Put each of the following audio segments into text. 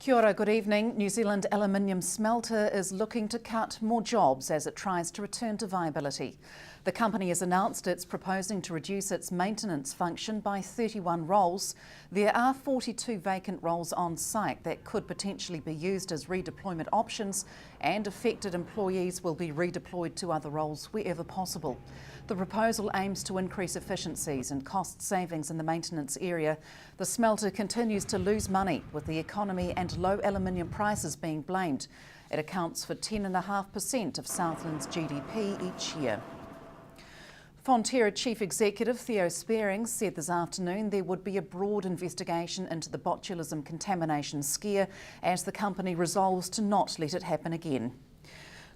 Kia ora, good evening. New Zealand Aluminium smelter is looking to cut more jobs as it tries to return to viability. The company has announced it's proposing to reduce its maintenance function by 31 roles. There are 42 vacant roles on site that could potentially be used as redeployment options, and affected employees will be redeployed to other roles wherever possible. The proposal aims to increase efficiencies and cost savings in the maintenance area. The smelter continues to lose money, with the economy and low aluminium prices being blamed. It accounts for 10.5% of Southland's GDP each year. Fonterra Chief Executive Theo Spearings said this afternoon there would be a broad investigation into the botulism contamination scare as the company resolves to not let it happen again.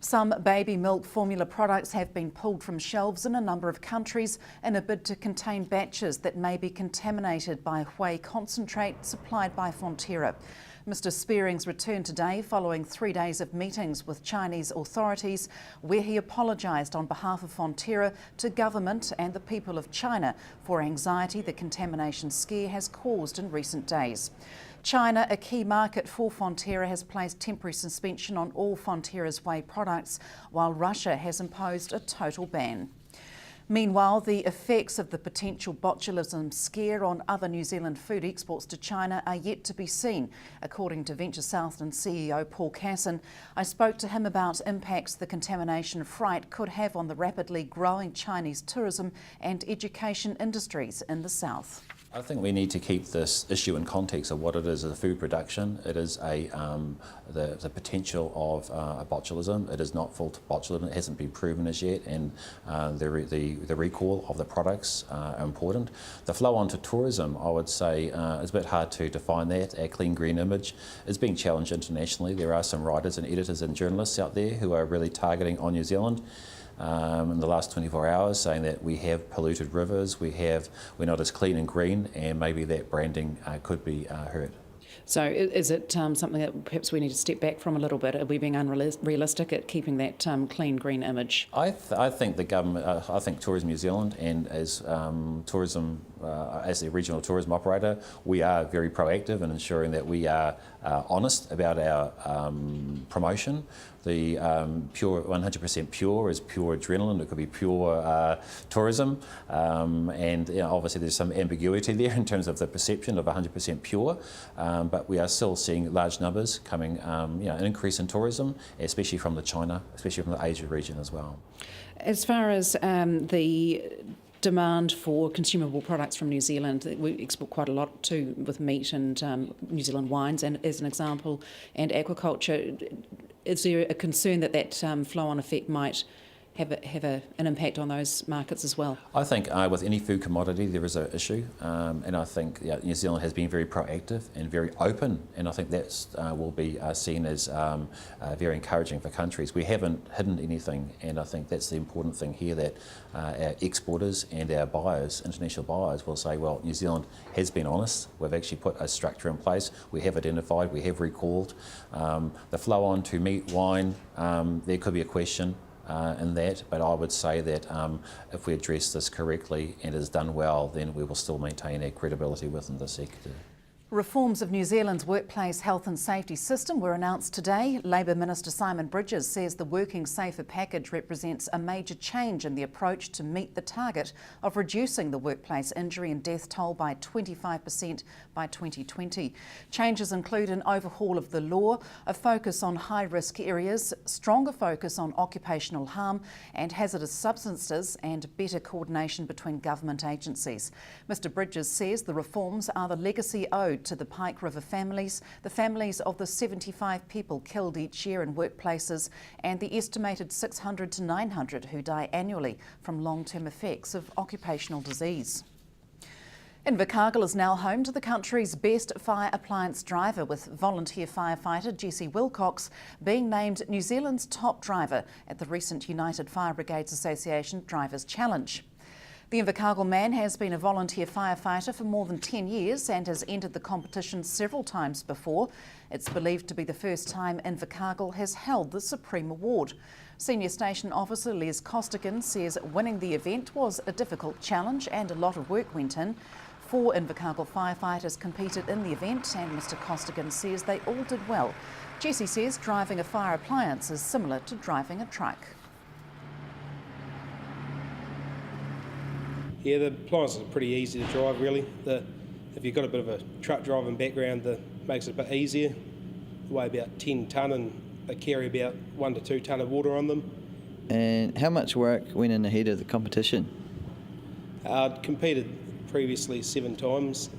Some baby milk formula products have been pulled from shelves in a number of countries in a bid to contain batches that may be contaminated by whey concentrate supplied by Fonterra. Mr Spearings returned today following 3 days of meetings with Chinese authorities, where he apologised on behalf of Fonterra to government and the people of China for anxiety the contamination scare has caused in recent days. China, a key market for Fonterra, has placed temporary suspension on all Fonterra's whey products, while Russia has imposed a total ban. Meanwhile, the effects of the potential botulism scare on other New Zealand food exports to China are yet to be seen, according to Venture Southland CEO Paul Casson. I spoke to him about impacts the contamination fright could have on the rapidly growing Chinese tourism and education industries in the south. I think we need to keep this issue in context of what it is as a food production. It is the potential of botulism. It is not full botulism. It hasn't been proven as yet, and the recall of the products are important. The flow on to tourism, I would say, is a bit hard to define that. Our clean green image is being challenged internationally. There are some writers and editors and journalists out there who are really targeting on New Zealand. In the last 24 hours, saying that we have polluted rivers, we're not as clean and green, and maybe that branding could be hurt. So is it something that perhaps we need to step back from a little bit? Are we being unrealistic at keeping that clean green image? I think the government, I think Tourism New Zealand, and as as the regional tourism operator, we are very proactive in ensuring that we are honest about our promotion. The pure 100% pure is pure adrenaline. It could be pure tourism, and obviously there's some ambiguity there in terms of the perception of 100% pure. But we are still seeing large numbers coming, an increase in tourism, especially from China, especially from the Asia region as well. As far as the demand for consumable products from New Zealand, we export quite a lot too, with meat and New Zealand wines, and as an example, and aquaculture. Is there a concern that flow-on effect might have an impact on those markets as well? I think with any food commodity there is an issue, and I think New Zealand has been very proactive and very open, and I think that will be seen as very encouraging for countries. We haven't hidden anything, and I think that's the important thing here, that our exporters and our buyers, international buyers, will say, well, New Zealand has been honest. We've actually put a structure in place. We have identified, we have recalled. The flow on to meat, wine, there could be a question in that, but I would say that if we address this correctly and is done well, then we will still maintain our credibility within the sector. Reforms of New Zealand's workplace health and safety system were announced today. Labour Minister Simon Bridges says the Working Safer package represents a major change in the approach to meet the target of reducing the workplace injury and death toll by 25% by 2020. Changes include an overhaul of the law, a focus on high-risk areas, stronger focus on occupational harm and hazardous substances, and better coordination between government agencies. Mr Bridges says the reforms are the legacy owed to the Pike River families, the families of the 75 people killed each year in workplaces, and the estimated 600 to 900 who die annually from long-term effects of occupational disease. Invercargill is now home to the country's best fire appliance driver, with volunteer firefighter Jesse Wilcox being named New Zealand's top driver at the recent United Fire Brigades Association Drivers' Challenge. The Invercargill man has been a volunteer firefighter for more than 10 years and has entered the competition several times before. It's believed to be the first time Invercargill has held the Supreme Award. Senior Station Officer Les Costigan says winning the event was a difficult challenge and a lot of work went in. 4 Invercargill firefighters competed in the event, and Mr Costigan says they all did well. Jessie says driving a fire appliance is similar to driving a truck. Yeah, the appliances are pretty easy to drive really. If you've got a bit of a truck driving background, that makes it a bit easier. They weigh about 10 tonne and they carry about 1 to 2 tonne of water on them. And how much work went in ahead of the competition? I'd competed previously 7 times.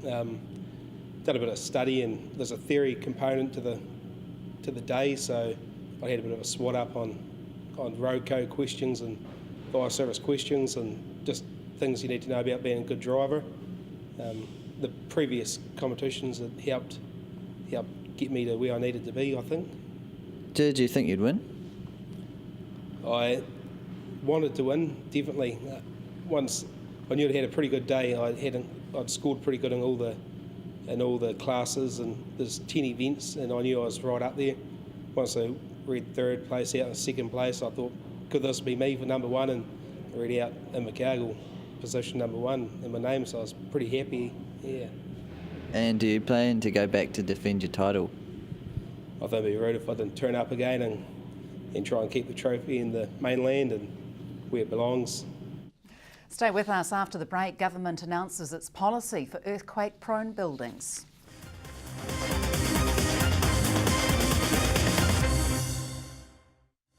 Done a bit of study, and there's a theory component to the day, so I had a bit of a swat up on road code questions and fire service questions and just things you need to know about being a good driver. The previous competitions had helped get me to where I needed to be, I think. Did you think you'd win? I wanted to win, definitely. Once I knew I had a pretty good day. I'd scored pretty good in all the classes, and there's 10 events, and I knew I was right up there. Once I read 3rd place out and 2nd place, I thought, could this be me for number 1? And I read out Invercargill, position number 1 in my name, so I was pretty happy, yeah. And do you plan to go back to defend your title? I think it'd be rude if I didn't turn up again and try and keep the trophy in the mainland and where it belongs. Stay with us. After the break, government announces its policy for earthquake-prone buildings.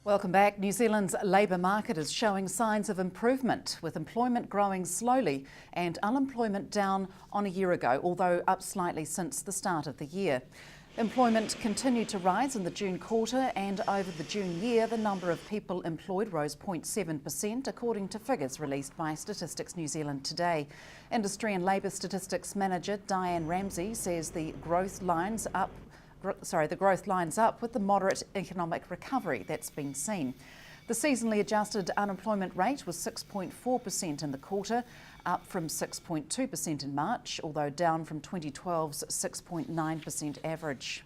Welcome back. New Zealand's labour market is showing signs of improvement, with employment growing slowly and unemployment down on a year ago, although up slightly since the start of the year. Employment continued to rise in the June quarter, and over the June year, the number of people employed rose 0.7%, according to figures released by Statistics New Zealand today. Industry and Labour Statistics Manager Diane Ramsey says the growth lines up with the moderate economic recovery that's been seen. The seasonally adjusted unemployment rate was 6.4% in the quarter, up from 6.2% in March, although down from 2012's 6.9% average.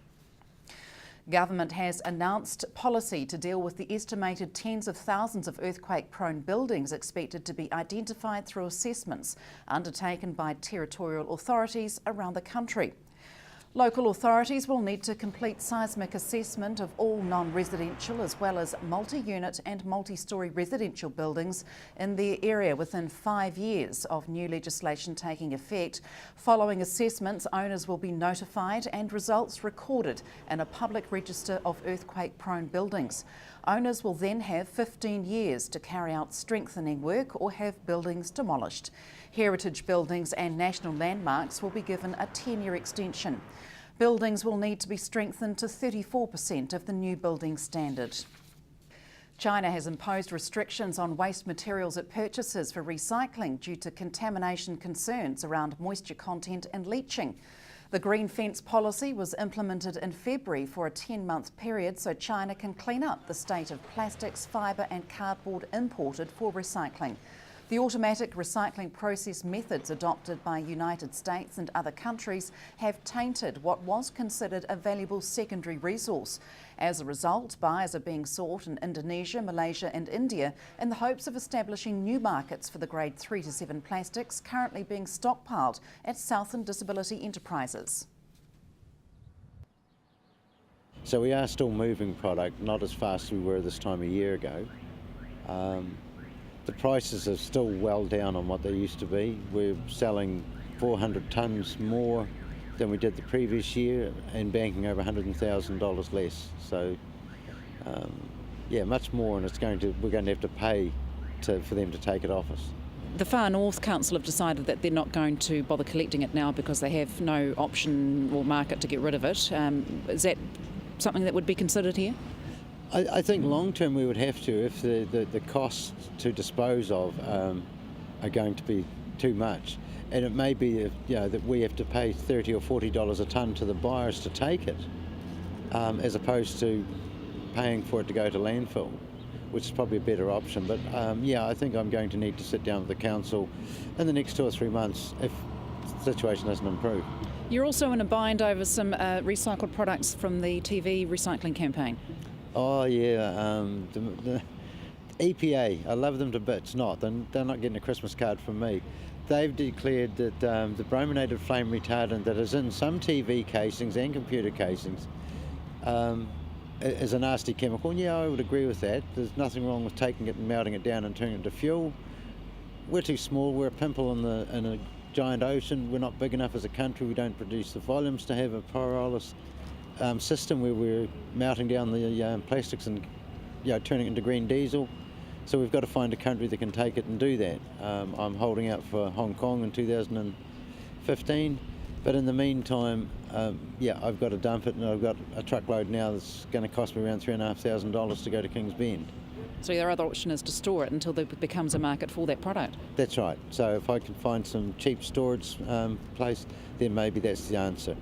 Government has announced policy to deal with the estimated tens of thousands of earthquake-prone buildings expected to be identified through assessments undertaken by territorial authorities around the country. Local authorities will need to complete seismic assessment of all non-residential as well as multi-unit and multi-storey residential buildings in their area within 5 years of new legislation taking effect. Following assessments, owners will be notified and results recorded in a public register of earthquake-prone buildings. Owners will then have 15 years to carry out strengthening work or have buildings demolished. Heritage buildings and national landmarks will be given a 10-year extension. Buildings will need to be strengthened to 34% of the new building standard. China has imposed restrictions on waste materials it purchases for recycling due to contamination concerns around moisture content and leaching. The green fence policy was implemented in February for a 10-month period so China can clean up the state of plastics, fibre and cardboard imported for recycling. The automatic recycling process methods adopted by United States and other countries have tainted what was considered a valuable secondary resource. As a result, buyers are being sought in Indonesia, Malaysia and India in the hopes of establishing new markets for the grade 3 to 7 plastics currently being stockpiled at Southland Disability Enterprises. So we are still moving product, not as fast as we were this time a year ago. The prices are still well down on what they used to be. We're selling 400 tonnes more than we did the previous year and banking over $100,000 less. So, yeah, much more, and we're going to have to pay for them to take it off us. The Far North Council have decided that they're not going to bother collecting it now because they have no option or market to get rid of it. Is that something that would be considered here? I think long term we would have to if the costs to dispose of are going to be too much, and it may be that we have to pay $30 or $40 a tonne to the buyers to take it, as opposed to paying for it to go to landfill, which is probably a better option. But yeah, I think I'm going to need to sit down with the council in the next 2 or 3 months if the situation doesn't improve. You're also in a bind over some recycled products from the TV recycling campaign. Oh yeah, the EPA, I love them to bits. They're not getting a Christmas card from me. they've declared that the brominated flame retardant that is in some TV casings and computer casings is a nasty chemical. And yeah, I would agree with that. There's nothing wrong with taking it and melting it down and turning it into fuel. We're too small. We're a pimple in a giant ocean. We're not big enough as a country. We don't produce the volumes to have a pyrolysis system where we're melting down the plastics and turning it into green diesel. So we've got to find a country that can take it and do that. I'm holding out for Hong Kong in 2015, but in the meantime, I've got to dump it, and I've got a truckload now that's going to cost me around $3,500 to go to Kings Bend. So your other option is to store it until there becomes a market for that product? That's right. So if I can find some cheap storage place, then maybe that's the answer.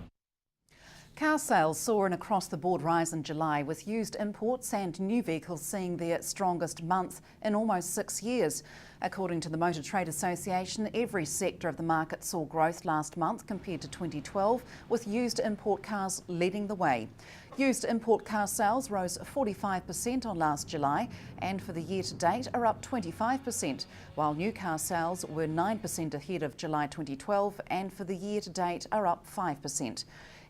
Car sales saw an across-the-board rise in July, with used imports and new vehicles seeing their strongest month in almost 6 years. According to the Motor Trade Association, every sector of the market saw growth last month compared to 2012, with used import cars leading the way. Used import car sales rose 45% on last July, and for the year to date are up 25%, while new car sales were 9% ahead of July 2012, and for the year to date are up 5%.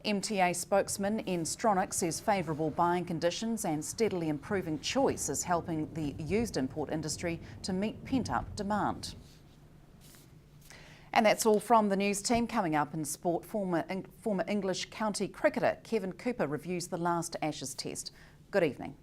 MTA spokesman Ian Stronach says favourable buying conditions and steadily improving choice is helping the used import industry to meet pent-up demand. And that's all from the news team. Coming up in sport, former English county cricketer Kevin Cooper reviews the last Ashes test. Good evening.